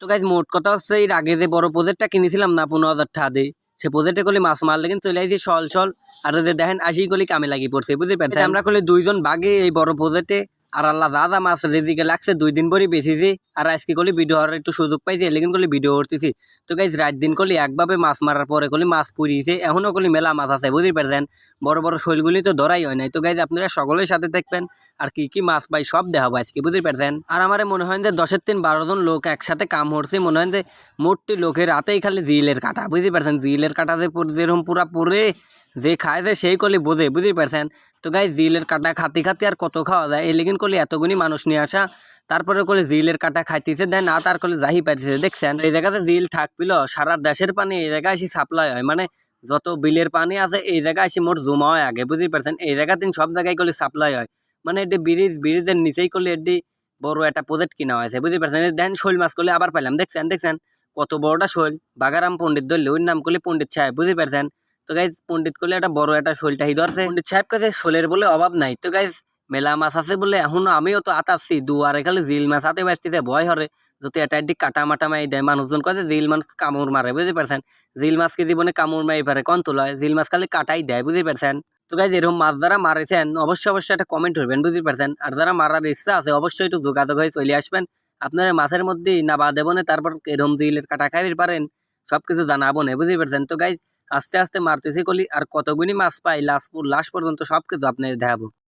তো গাইজ মোট কথা হচ্ছে এর আগে যে বড় প্রজেক্টটা কিনেছিলাম না 15,000 টাকা দিয়ে, সে প্রজেক্টে করলে মাছ মারলে কিন্তু চলে আসি সল আর যে দেখেন আসি করলে কামে লাগি পড়ছে বুঝতে পারছেন। আমরা করলে 2 জন বাগে এই বড় প্রজেক্টে আর আল্লাহ যা মাছ রেজিকে লাগছে 2 দিন পরে বেশিছি। আর আজকে করলে ভিডিও হওয়ার একটু সুযোগ পাইছি, এলে কিন্তু ভিডিও করতেছি। তো গাইজ রাত দিন করলে একভাবে মাছ মারার পরে করলে মাছ পুড়িয়েছে, এখনো করলে মেলা মাছ আছে বুঝতে পারছেন। বড় বড় শৈলগুলি তো ধরাই হয় নাই। তো গাইজ আপনারা সকলের সাথে দেখবেন আর কি কি মাছ পাই সব দেখাবো আজকে বুঝতে পারছেন। আর আমার মনে হয় যে 10 থেকে 12 জন লোক একসাথে কাম করছে, মনে হয় যে মোটটি লোকের হাতেই খালি জিলের কাটা বুঝতে পারছেন। জিলের কাটা যে যেরকম পুরা পরে যে খায় যে সেই করলে বোঝে বুঝতে পারছেন। তো গাই জিলের কাটা খাতি আর কত খাওয়া যায়, এই লেগিন করলে এতগুনি মানুষ নিয়ে আসা, তারপরে করলে জিলের কাটা খাইতেছে দেয় না, তার করলে যাহি পাইতেছে দেখছেন। এই জায়গাতে জিল থাকবিল সারা দেশের পানি এই জায়গায় এসে সাপ্লাই হয়, মানে যত বিলের পানি আছে এই জায়গায় এসে মোট জমা হয় আগে বুঝতে পারছেন। এই জায়গাতে সব জায়গায় করলে সাপ্লাই হয়, মানে এটি ব্রিজের নিচেই করলে এটি বড় একটা প্রজেক্ট কিনা হয়েছে বুঝতে পারছেন। দেন শৈল মাছ করলে আবার পাইলাম দেখছেন কত বড়টা শৈল। বাগারাম পণ্ডিত ধরলে ওই নাম করলে পণ্ডিত সাহেব বুঝতে পারছেন। তো গাইজ পণ্ডিত করলে একটা বড় একটা শৈলটাই ধরছে, পণ্ডিত সাহেব কাছে শোলের বলে অভাব নাই। তো গাইজ মেলা মাছ আছে বলে এখন আমিও তো আতাচ্ছি দুয়ারে খালি জিল মাছ হাতে বাঁচতেছে ভয় হরে, যদি এটা একদিক কাটা মাটা মাই দেয় মানুষজন কাছে জিল মাছ কামড় মারে বুঝতে পারছেন। জিল মাছকে জীবনে কামড় মারি পারে কন তোলায়, জিল মাছ খালি কাটাই দেয় বুঝতে পারছেন। তো গাইজ এরকম মাছ যারা মারেছেন অবশ্যই একটা কমেন্ট করবেন বুঝতে পারছেন। আর যারা মারার ইচ্ছা আছে অবশ্যই একটু যোগাযোগ হয়ে চলে আসবেন। আপনারা মাছের মধ্যে না বা দেবো না, তারপর এরকম জিলের কাটা খাইতে পারেন সবকিছু জানাবো না বুঝতে পারছেন। তো গাইজ আস্তে আস্তে মারতেছি কলি আর কতগুনি মাছ পাই লাস্ট পর্যন্ত সবকিছু আপনার দেখাবো।